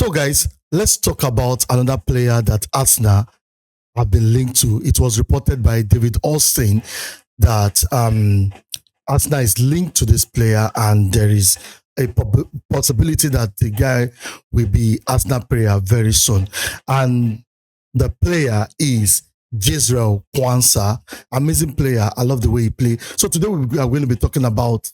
So, guys, let's talk about another player that Arsenal have been linked to. It was reported by David Austin that Arsenal is linked to this player, and there is a possibility that the guy will be Arsenal player very soon. And the player is Jarell Quansah, amazing player. I love the way he plays. So today we are going to be talking about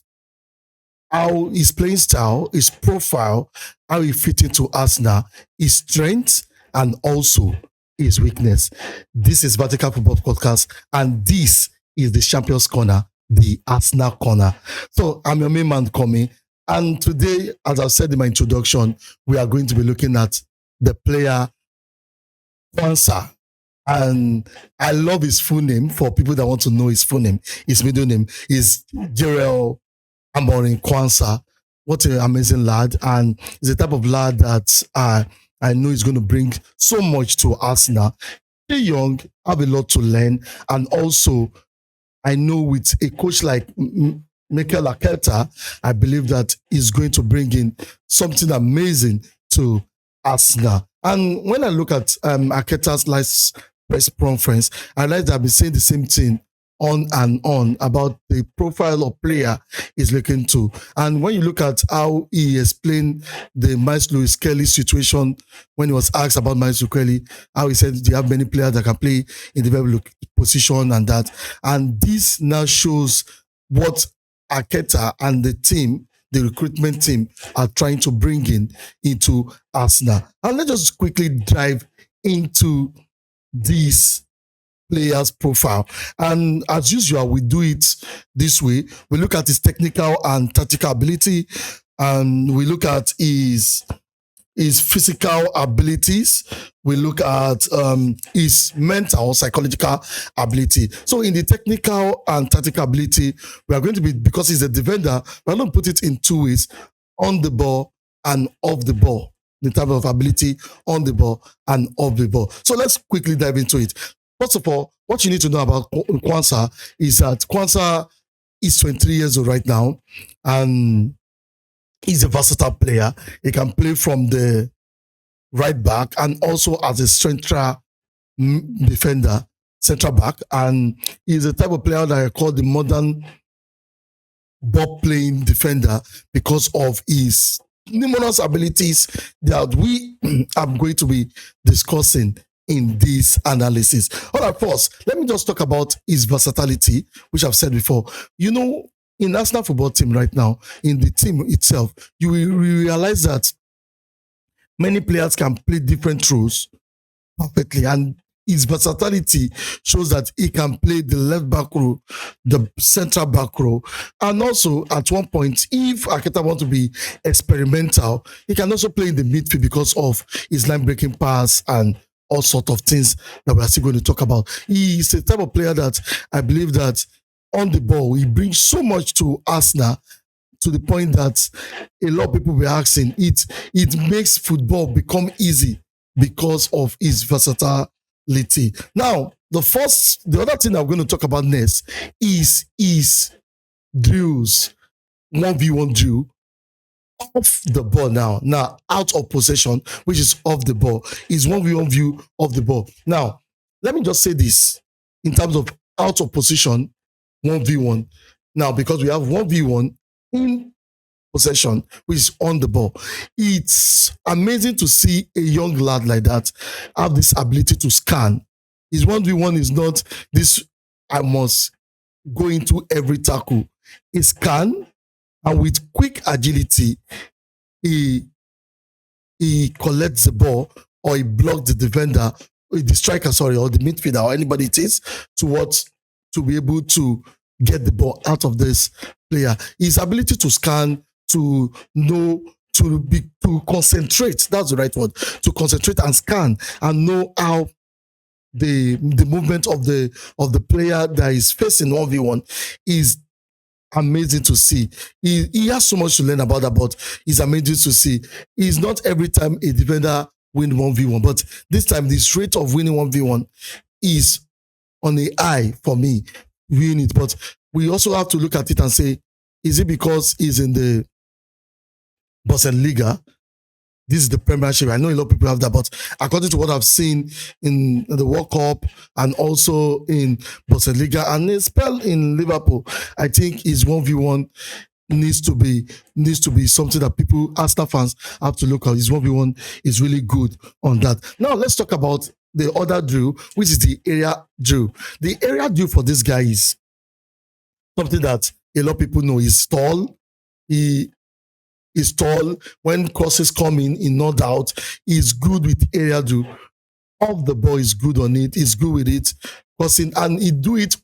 how his playing style, his profile, how he fit into Arsenal, his strength, and also his weakness. This is Vertical Football Podcast, and this is the Champions Corner, the Arsenal Corner. So I'm your main man, Komi, and today, as I've said in my introduction, we are going to be looking at the player Quansah. And I love his full name. For people that want to know his full name, his middle name is Jarell Quansah. What an amazing lad. And he's the type of lad that I know is going to bring so much to Arsenal. He's young, have a lot to learn. And also, I know with a coach like Mikel Arteta, I believe that he's going to bring in something amazing to Arsenal. And when I look at Arteta's last press conference, I realize that I've been saying the same thing on and on about the profile of player he's looking to. And when you look at how he explained the Miles Lewis Kelly situation, when he was asked about Miles Lewis Kelly, how he said, do you have many players that can play in the very position and that? And this now shows what Arteta and the team, the recruitment team, are trying to bring into Arsenal. And let's just quickly dive into this player's profile. And as usual, we do it this way. We look at his technical and tactical ability, and we look at his physical abilities. We look at his mental, psychological ability. So in the technical and tactical ability, we are going to be, because he's a defender, we're going to put it in two ways: on the ball and off the ball. The type of ability on the ball and off the ball. So let's quickly dive into it. First of all, what you need to know about Quansah is that Quansah is 23 years old right now, and he's a versatile player. He can play from the right back and also as a central defender, central back. And he's a type of player that I call the modern ball playing defender because of his numerous abilities that we are going to be discussing in this analysis. All right, first, let me just talk about his versatility, which I've said before. You know, in Arsenal football team right now, in the team itself, you will realize that many players can play different roles perfectly, and his versatility shows that he can play the left back row, the central back row, and also at one point, if Arteta wants to be experimental, he can also play in the midfield because of his line-breaking pass and all sorts of things that we're still going to talk about. He is the type of player that I believe that on the ball, he brings so much to Arsenal to the point that a lot of people were asking, it makes football become easy because of his versatility. Now, the other thing I'm going to talk about next is drills, 1v1 drill, off the ball now. Now, out of possession, which is off the ball, is 1v1 view of the ball. Now, let me just say this in terms of out of position, 1v1. Now, because we have 1v1 in possession, which is on the ball. It's amazing to see a young lad like that have this ability to scan. His 1v1 is not this, I must go into every tackle. He scan, and with quick agility, he collects the ball, or he blocks the defender, the striker, or the midfielder, or anybody it is, to be able to get the ball out of this player. His ability to scan, to know, to concentrate, that's the right word, to concentrate and scan and know how the movement of the player that is facing 1v1 is amazing to see. He has so much to learn about that, but it's amazing to see. It's not every time a defender win 1v1, but this time this rate of winning 1v1 is on the eye for me, winning it. But we also have to look at it and say, is it because he's in the Bundesliga this is the Premiership. I know a lot of people have that, but according to what I've seen in the World Cup and also in Bundesliga and a spell in Liverpool, I think his 1v1 needs to be something that people, Arsenal fans, have to look at. His 1v1 is really good on that. Now let's talk about the other drill, which is the area drill. The area drill for this guy is something that a lot of people know. He's tall. He is tall. When crosses come in no doubt. He's good with area drill. Off the ball is good on it. He's good with it. Crossing, and he do it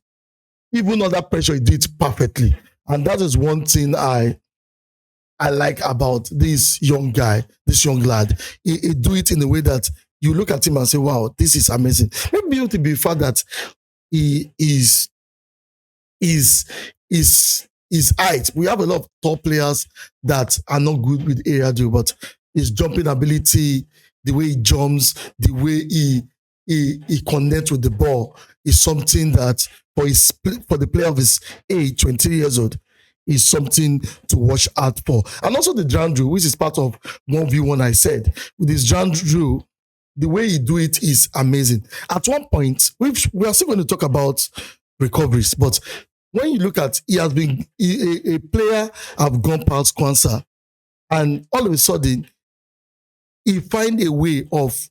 even under pressure. He do it perfectly. And that is one thing I like about this young guy, this young lad. He do it in a way that you look at him and say, wow, this is amazing. Maybe it will be the fact that he is height. We have a lot of top players that are not good with area drill, but his jumping ability, the way he jumps, the way he connects with the ball is something that for the player of his age, 23 years old, is something to watch out for. And also the ground drill, which is part of 1v1 I said. With this ground drill, the way he do it is amazing. At one point, we are still going to talk about recoveries, but when you look at, he has been a player have gone past Quansah, and all of a sudden, he find a way of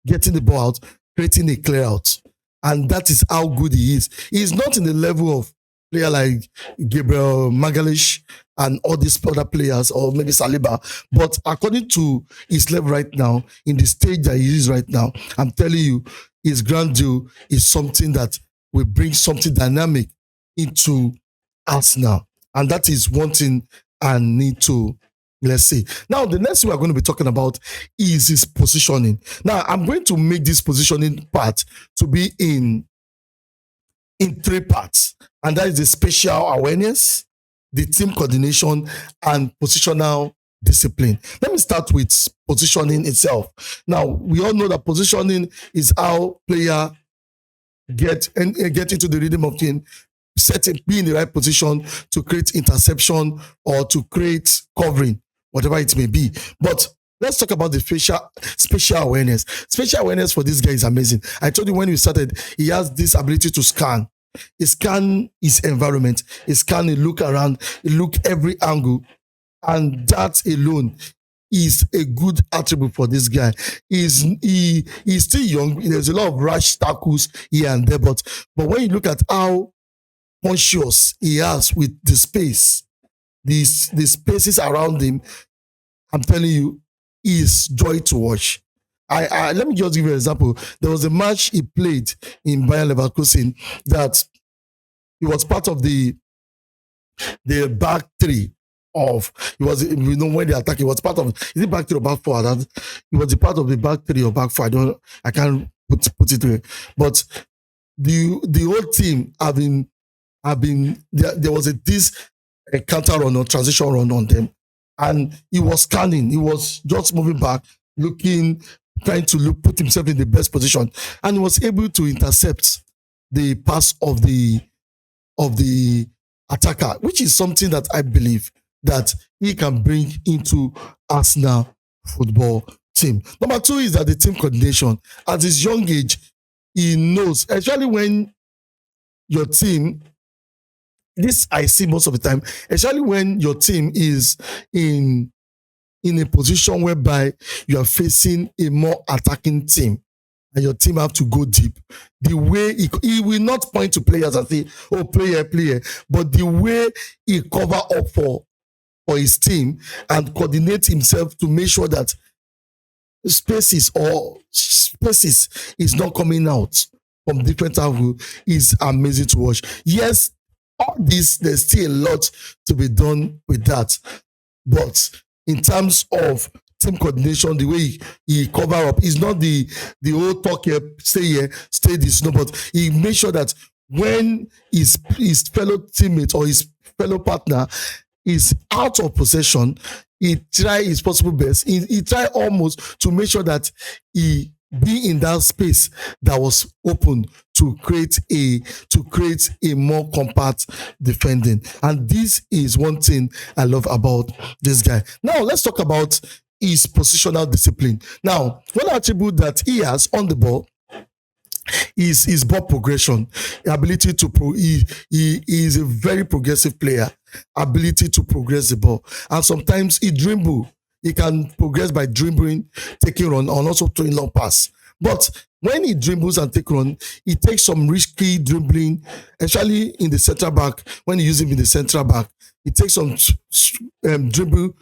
getting the ball out, creating a clear out. And that is how good he is. He's not in the level of player like Gabriel Magalhães and all these other players, or maybe Saliba. But according to his level right now, in the stage that he is right now, I'm telling you, his grand deal is something that will bring something dynamic into Arsenal. And that is one thing I need to, let's see. Now, the next thing we're going to be talking about is his positioning. Now, I'm going to make this positioning part to be in three parts. And that is the spatial awareness, the team coordination, and positional discipline. Let me start with positioning itself. Now, we all know that positioning is how player get into the rhythm of game, be in the right position to create interception or to create covering, whatever it may be. But let's talk about the spatial awareness. Spatial awareness for this guy is amazing. I told you when we started, he has this ability to scan. He scan his environment. He scan, he look around, he look every angle. And that alone is a good attribute for this guy. He's still young. There's a lot of rash tackles here and there. But when you look at how conscious he has with the space, the spaces around him, I'm telling you, is joy to watch. Let me just give you an example. There was a match he played in Bayern Leverkusen that he was part of the back three of, he was, you know, when they attack, he was part of, is it back three or back four? He was a part of the back three or back four. I can't put it away. But the whole team have been there was a counter run or transition run on them, and he was scanning. He was just moving back, looking, trying to put himself in the best position, and he was able to intercept the pass of the attacker, which is something that I believe that he can bring into Arsenal football team. Number two is that the team coordination. At his young age, he knows, especially when your team, this I see most of the time, especially when your team is in a position whereby you are facing a more attacking team and your team have to go deep. The way he will not point to players and say, oh, player, but the way he cover up for his team and coordinate himself to make sure that spaces is not coming out from different angles is amazing to watch. Yes, all this, there's still a lot to be done with that. But in terms of team coordination, the way he cover up, is not the old talk here, stay this, no, but he makes sure that when his fellow teammate or his fellow partner is out of possession, he try his possible best. He try almost to make sure that he be in that space that was open to create a more compact defending. And this is one thing I love about this guy. Now let's talk about is positional discipline. Now, one attribute that he has on the ball is his ball progression, ability to he is a very progressive player, ability to progress the ball, and sometimes he dribble. He can progress by dribbling, taking run, and also throwing long pass. But when he dribbles and take run, he takes some risky dribbling, especially in the central back. When he uses him in the central back, he takes some dribble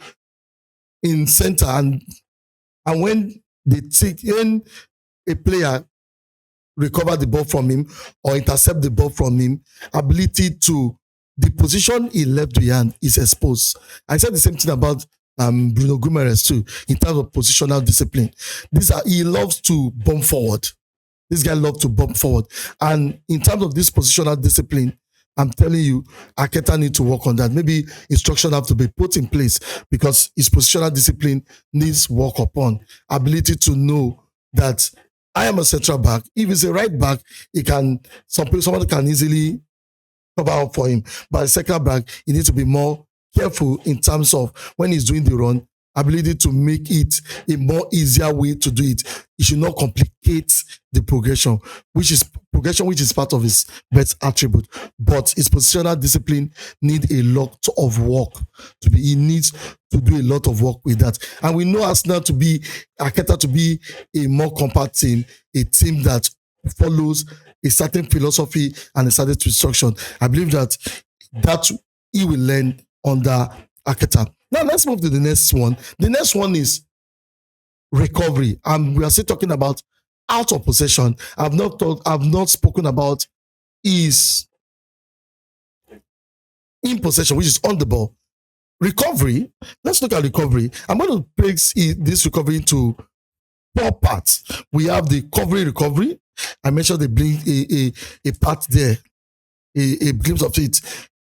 in center, and when when a player recover the ball from him or intercept the ball from him, ability to the position he left behind is exposed. I said the same thing about Bruno Guimaraes too, in terms of positional discipline. He loves to bump forward. This guy loves to bump forward. And in terms of this positional discipline, I'm telling you, Arteta need to work on that. Maybe instruction have to be put in place because his positional discipline needs work upon. Ability to know that I am a central back. If he's a right back, someone can easily cover up for him. But a second back, he needs to be more careful in terms of when he's doing the run, ability to make it a more easier way to do it. He should not complicate the progression, which is part of his best attribute. But his positional discipline needs a lot of work he needs to do a lot of work with that. And we know Arteta to be a more compact team, a team that follows a certain philosophy and a certain instruction. I believe that he will learn under Arteta. Now let's move to the next one. The next one is recovery. And we are still talking about out of possession. I've not spoken about is in possession, which is on the ball. Recovery. Let's look at recovery. I'm going to break this recovery into 4 parts. We have the recovery. I mentioned a part there, a glimpse of it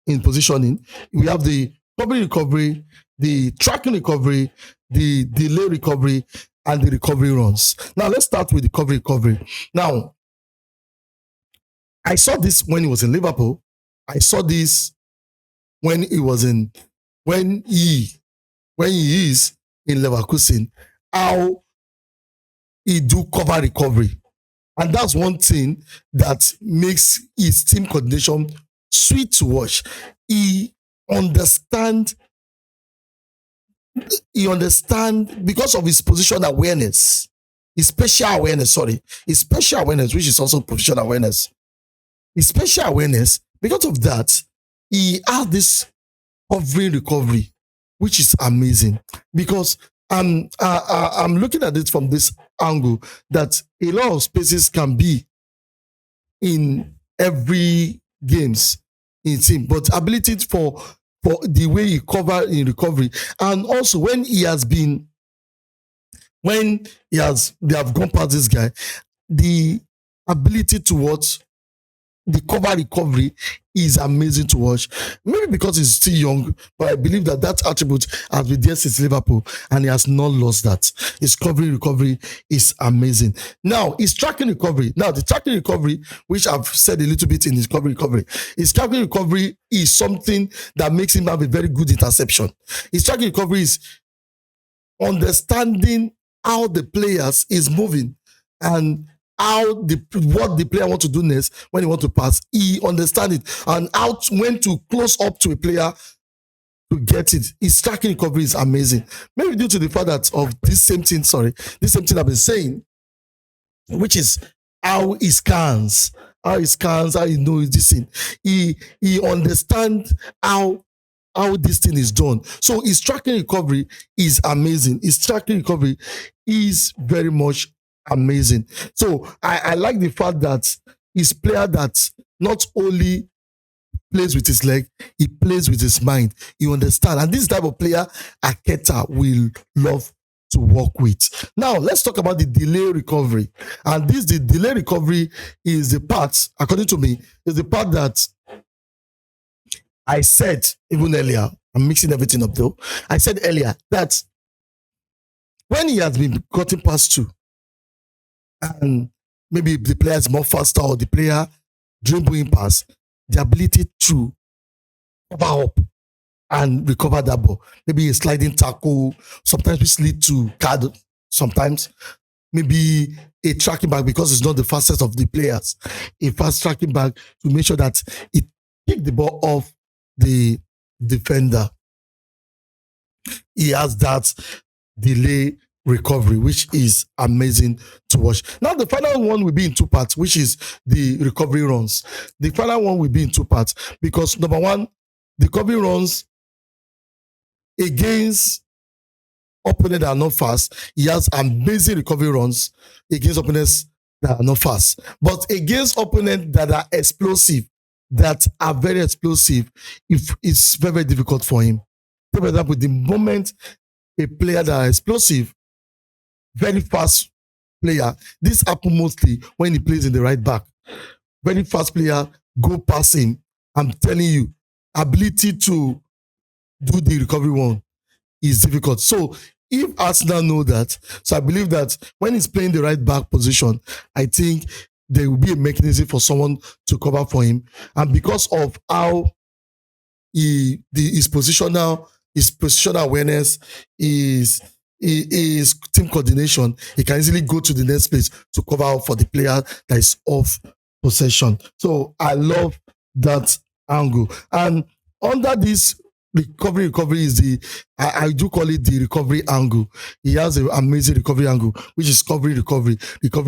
in positioning. We have the recovery, the tracking recovery, the delay recovery, and the recovery runs. Now, let's start with the recovery. Now, I saw this when he was in Liverpool. I saw this when he is in Leverkusen, how he do cover recovery. And that's one thing that makes his team coordination sweet to watch. He understand because of his position awareness, his spatial awareness, which is also position awareness. His spatial awareness, because of that, he has this recovery, which is amazing. Because I'm looking at it from this angle that a lot of spaces can be in every games in team, but ability for the way he cover in recovery, and also when they have gone past this guy, the ability to watch the cover recovery is amazing to watch. Maybe because he's still young, but I believe that attribute has been there since Liverpool, and he has not lost that. His recovery is amazing. Now, his tracking recovery. Now, the tracking recovery, which I've said a little bit in his recovery, his tracking recovery is something that makes him have a very good interception. His tracking recovery is understanding how the players is moving and what the player want to do next when he want to pass. He understand it and when to close up to a player to get it. His tracking recovery is amazing. Maybe due to the fact that of this same thing I've been saying, which is how he scans, how he knows this thing. He understands how this thing is done. So his tracking recovery is amazing. His tracking recovery is very much amazing. So I like the fact that he's a player that not only plays with his leg, he plays with his mind. You understand? And this type of player, Arteta will love to work with. Now, let's talk about the delay recovery. And the delay recovery is the part, according to me, is the part that I said even earlier. I'm mixing everything up though. I said earlier that when he has been cutting past two, and maybe the player is more faster or the player dribbling pass, the ability to cover up and recover that ball. Maybe a sliding tackle, sometimes which lead to card, sometimes maybe a tracking back because it's not the fastest of the players. A fast tracking back to make sure that it pick the ball off the defender. He has that delay recovery, which is amazing to watch. Now, the final one will be in two parts, which is the recovery runs. The final one will be in two parts because number one, the recovery runs against opponents that are not fast. He has amazing recovery runs against opponents that are not fast. But against opponents that are explosive, that are very explosive, it's very, very difficult for him. For example, the moment a player that are explosive, very fast player, this happens mostly when he plays in the right back. Very fast player, go past him. I'm telling you, ability to do the recovery one is difficult. So if Arsenal know that, so I believe that when he's playing the right back position, I think there will be a mechanism for someone to cover for him. And because of how his positional awareness, his team coordination, he can easily go to the next place to cover up for the player that is off possession. So I love that angle. And under this recovery is I do call it the recovery angle. He has an amazing recovery angle, which is recovery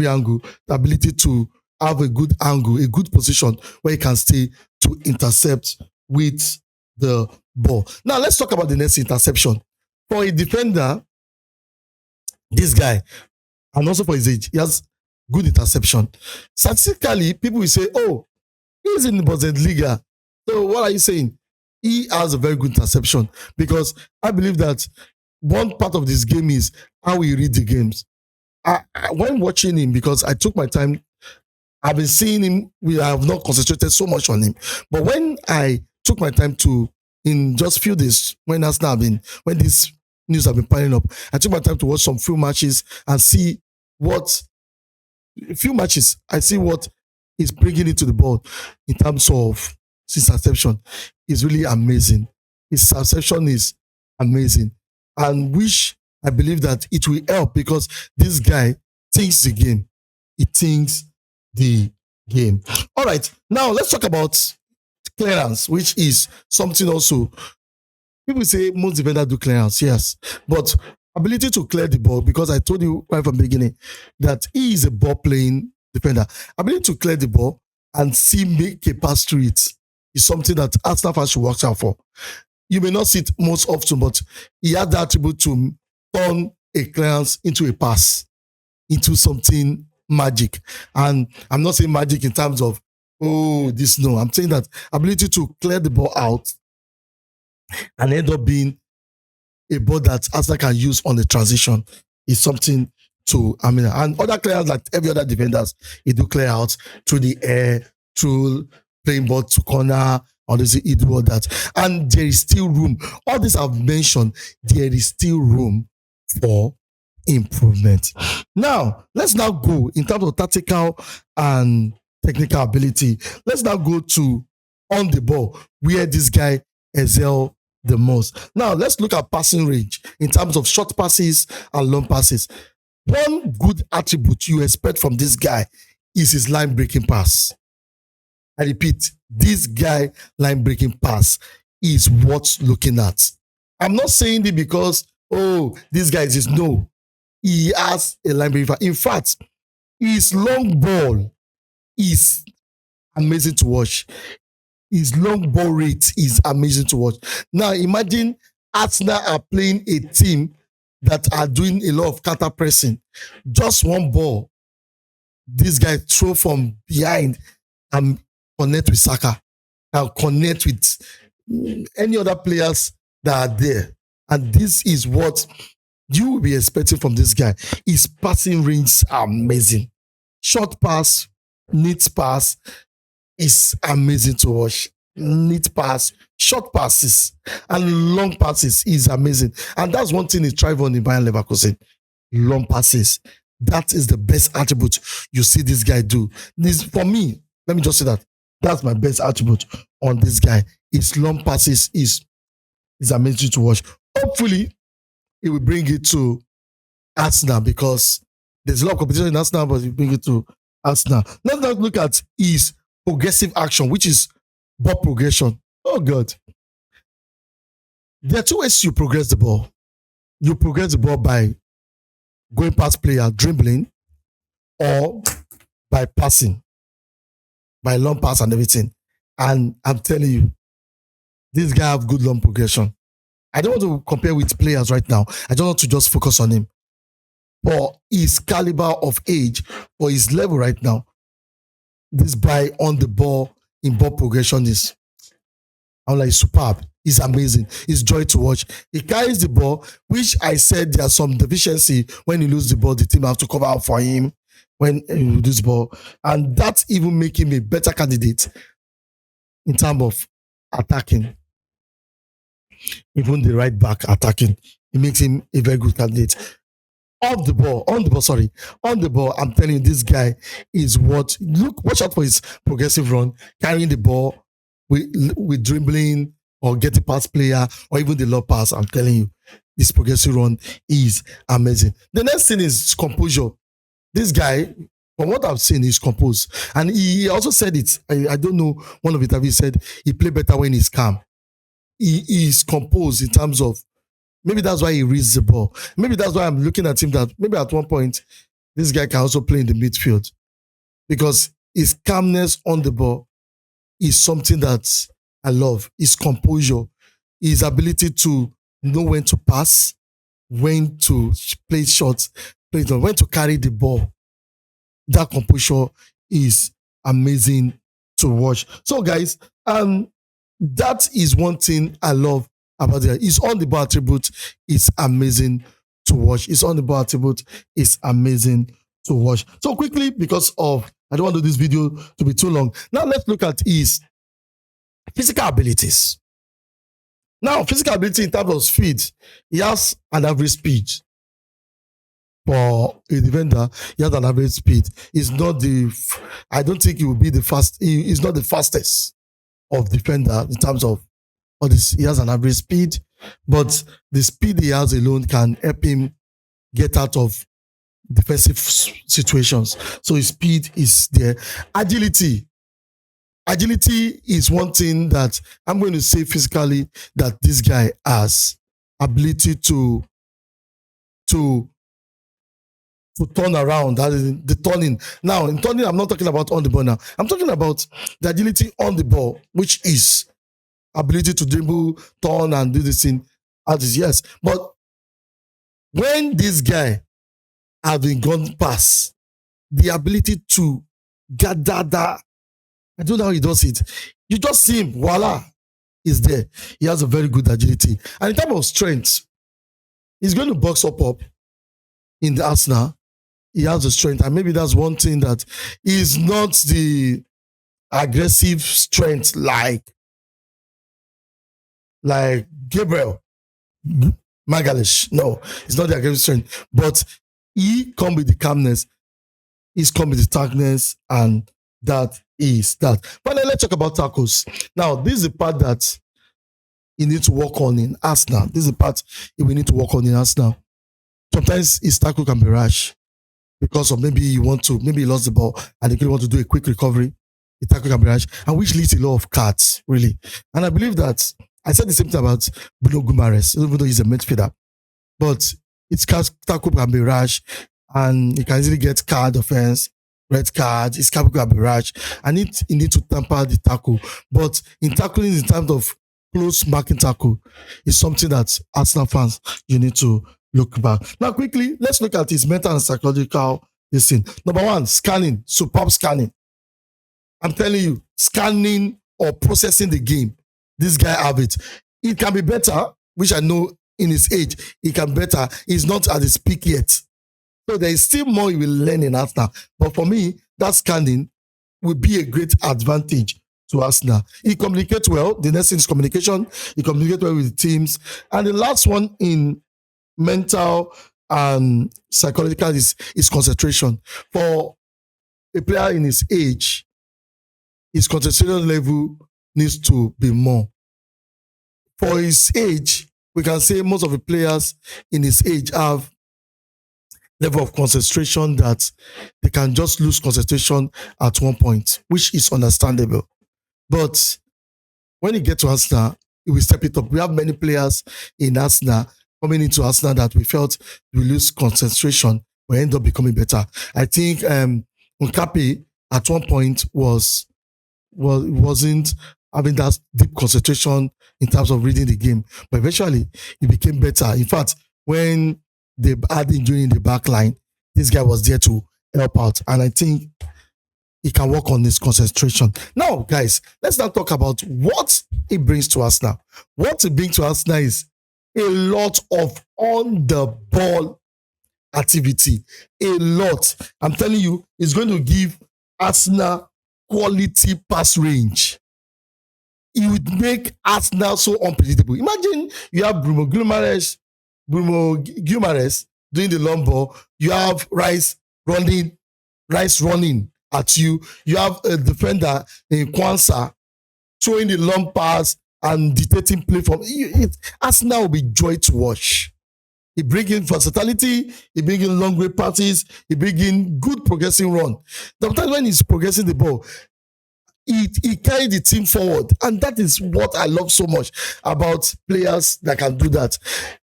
angle, the ability to have a good angle, a good position where he can stay to intercept with the ball. Now let's talk about the next interception. For a defender, this guy, and also for his age, he has good interception. Statistically, people will say, oh, he's in the Bundesliga. So what are you saying? He has a very good interception because I believe that one part of this game is how we read the games. When watching him, because I took my time, I've been seeing him, we have not concentrated so much on him. But when I took my time to, in just few days, when this news have been piling up, I took my time to watch some few matches and see I see what he's bringing into the ball in terms of his interception is really amazing. His interception is amazing. And I believe that it will help because this guy thinks the game. He thinks the game. All right. Now let's talk about clearance, which is something also. People say most defenders do clearance, yes. But ability to clear the ball, because I told you right from the beginning that he is a ball playing defender. Ability to clear the ball and make a pass through it is something that Arsenal fans should watch out for. You may not see it most often, but he had the attribute to turn a clearance into a pass, into something magic. And I'm not saying magic in terms of, no. I'm saying that ability to clear the ball out and end up being a ball that Arsenal can use on the transition is something to, and other clearers like every other defenders, he do clear out through the air, through playing ball to corner, honestly, he do all that. And there is still room. All this I've mentioned, there is still room for improvement. Now, let's now go in terms of tactical and technical ability. Let's now go to on the ball, where this guy excel the most. Now, let's look at passing range in terms of short passes and long passes. One good attribute you expect from this guy is his line-breaking pass. I repeat, this guy line-breaking pass is worth looking at. I'm not saying it because, this guy is no. He has a line-breaking pass. In fact, his long ball is amazing to watch. His long ball rate is amazing to watch. Now, imagine Arsenal are playing a team that are doing a lot of counter pressing. Just one ball, this guy throw from behind and connect with Saka, and connect with any other players that are there. And this is what you will be expecting from this guy. His passing range are amazing. Short pass, neat pass is amazing to watch. Neat pass, short passes, and long passes is amazing. And that's one thing he thrive on in Bayern Leverkusen. Long passes. That is the best attribute you see this guy do. This, for me, let me just say that. That's my best attribute on this guy. His long passes is is amazing to watch. Hopefully, it will bring it to Arsenal because there's a lot of competition in Arsenal, but it bring it to Arsenal. Let's now look at his progressive action, which is ball progression. Oh God. There are two ways you progress the ball. You progress the ball by going past player, dribbling, or by passing, by long pass and everything. And I'm telling you, this guy have good long progression. I don't want to compare with players right now. I don't want to just focus on him. For his caliber of age, for his level right now, this guy on the ball in ball progression is, I'm like, superb. He's amazing. It's joy to watch. He carries the ball, which I said there's some deficiency when he loses the ball. The team have to cover up for him when he loses the ball. And that's even making him a better candidate in terms of attacking. Even the right back attacking, it makes him a very good candidate. On the ball, I'm telling you, this guy is what, look, watch out for his progressive run, carrying the ball with dribbling or getting past player or even the low pass. I'm telling you, this progressive run is amazing. The next thing is composure. This guy, from what I've seen, is composed. And he also said it, I don't know, one of the interviews said he play better when he's calm. He is composed in terms of, maybe that's why he reads the ball. Maybe that's why I'm looking at him that maybe at one point, this guy can also play in the midfield. Because his calmness on the ball is something that I love. His composure, his ability to know when to pass, when to play shots, when to carry the ball. That composure is amazing to watch. So guys, that is one thing I love about it. His on the ball attribute is amazing to watch. His on the ball attribute is amazing to watch. So quickly, because of, I don't want to do this video to be too long. Now let's look at his physical abilities. Now, physical ability in terms of speed, he has an average speed. For a defender, he has an average speed. He's not I don't think he will be the fast. He's not the fastest of defender in terms of all this. He has an average speed, but the speed he has alone can help him get out of defensive situations. So his speed is there. Agility is one thing that I'm going to say physically that this guy has. Ability to turn around, that is the turning. Now, in turning, I'm not talking about on the ball now. I'm talking about the agility on the ball, which is ability to dribble, turn, and do this thing. Yes. But when this guy has been gone past, the ability to gather that, I don't know how he does it. You just see him, voila, is there. He has a very good agility. And in terms of strength, he's going to box up in the Arsenal. He has the strength, and maybe that's one thing that is not the aggressive strength like Gabriel Magalhães. No, it's not the aggressive strength, but he come with the calmness. He's come with the toughness, and that is that. But let's talk about tackles. Now, this is the part that he needs to work on in Arsenal. This is the part we need to work on in Arsenal. Sometimes his tackle can be rash, because of maybe he lost the ball and he couldn't want to do a quick recovery. The tackle can be rash, and which leads to a lot of cuts, really. And I believe that I said the same thing about Bruno Guimaraes, even though he's a midfielder. But its tackle can be rash, and he can easily get card offense, red card. His tackle can be rash, and he need to tamper the tackle. But in tackling, in terms of close marking tackle, is something that Arsenal fans, you need to look back. Now, quickly, let's look at his mental and psychological thing. Number one, scanning, superb scanning. I'm telling you, scanning or processing the game, this guy have it. It can be better, which I know in his age, he can better. He's not at his peak yet. So there is still more he will learn in Arsenal. But for me, that scanning will be a great advantage to Arsenal. He communicates well. The next thing is communication. He communicates well with the teams. And the last one in mental and psychological is concentration. For a player in his age, his concentration level needs to be more. for his age, we can say most of the players in his age have level of concentration that they can just lose concentration at one point, which is understandable. But when you get to Arsenal, it will step it up. We have many players in Arsenal coming into Arsenal that we felt we lose concentration, we end up becoming better. I think Nkapi at one point wasn't having that deep concentration in terms of reading the game, but eventually he became better. In fact, when they had injury in the back line, this guy was there to help out, and I think he can work on his concentration. Now, guys, let's now talk about what it brings to us now. What it brings to us now is a lot of on-the-ball activity. A lot. I'm telling you, it's going to give Arsenal quality pass range. It would make Arsenal so unpredictable. Imagine you have Bruno Guimaraes doing the long ball. You have Rice running at you. You have a defender in Quansah throwing the long pass and dictating play from it. Arsenal will be joy to watch. He brings in versatility, he brings in long range passes, he brings in good progressing run. Sometimes when he's progressing the ball, he carried the team forward. And that is what I love so much about players that can do that.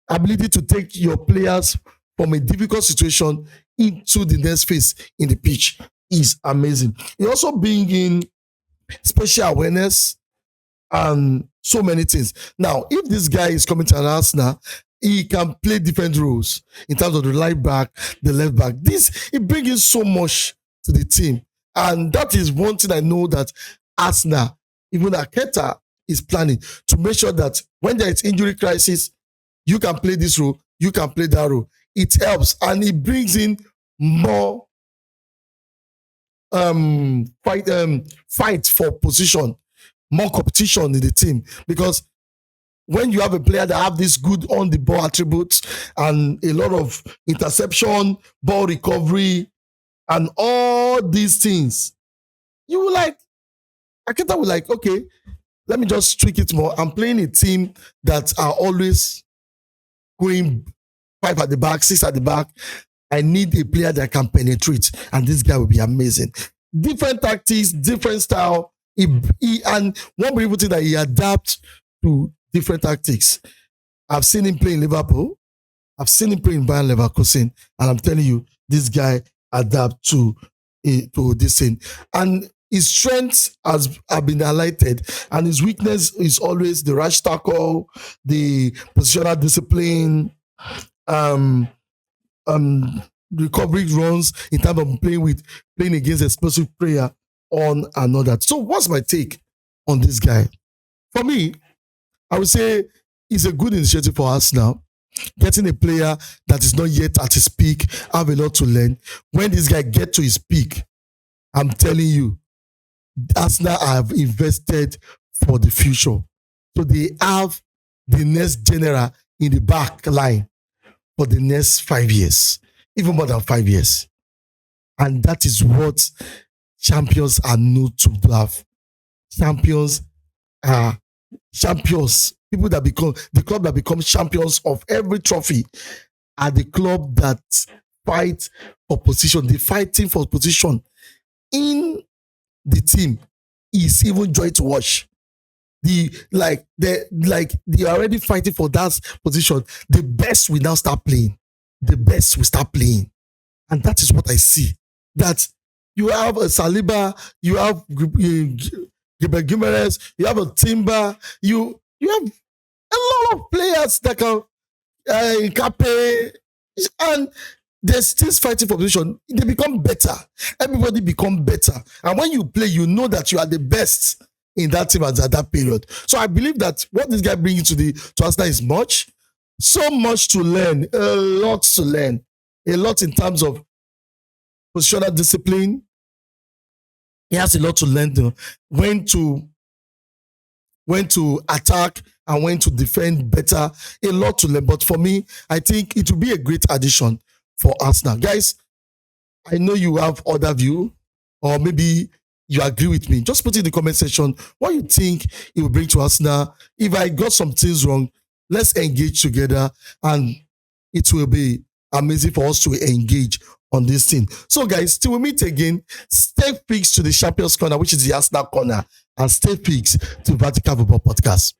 Ability to take your players from a difficult situation into the next phase in the pitch is amazing. He also brings in spatial awareness and so many things. Now, if this guy is coming to Arsenal, he can play different roles in terms of the right back, the left back. It brings in so much to the team. And that is one thing I know that Arsenal, even Arteta, is planning to make sure that when there is injury crisis, you can play this role, you can play that role. It helps, and it brings in more fight for position, more competition in the team. Because when you have a player that have this good on the ball attributes and a lot of interception, ball recovery, and all these things, you will like, Arteta will like, okay, let me just tweak it more. I'm playing a team that are always going 5 at the back, 6 at the back. I need a player that can penetrate, and this guy will be amazing. Different tactics, different style, and one beautiful thing that he adapts to different tactics. I've seen him play in Liverpool. I've seen him play in Bayern Leverkusen, and I'm telling you, this guy adapt to this thing. And his strengths have been highlighted, and his weakness is always the rash tackle, the positional discipline, recovery runs in terms of playing against explosive player on another. So what's my take on this guy? For me, I would say it's a good initiative for us now. Getting a player that is not yet at his peak, have a lot to learn. When this guy gets to his peak, I'm telling you, Arsenal have invested for the future. So they have the next general in the back line for the next 5 years, even more than 5 years. And that is what champions are known to have. Champions are champions. People that become, the club that becomes champions of every trophy are the club that fight for position. The fighting for position in the team is even joy to watch. They're already fighting for that position. The best will now start playing. The best will start playing. And that is what I see. That you have a Saliba, you have Gabriel Magalhães, you have a Timber, you have a lot of players that can Cape, and they're still fighting for position. They become better. Everybody become better. And when you play, you know that you are the best in that team at that period. So I believe that what this guy brings to Arsenal is so much to learn, a lot to learn, a lot in terms of positional discipline. He has a lot to learn, when to attack and when to defend better. A lot to learn. But for me, I think it will be a great addition for Arsenal. Guys, I know you have other view, or maybe you agree with me. Just put in the comment section what you think it will bring to Arsenal. If I got some things wrong, let's engage together, and it will be amazing for us to engage on this thing. So, guys, till we meet again, stay fixed to the Champions Corner, which is the Arsenal Corner, and stay fixed to Vertical Football Podcast.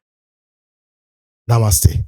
Namaste.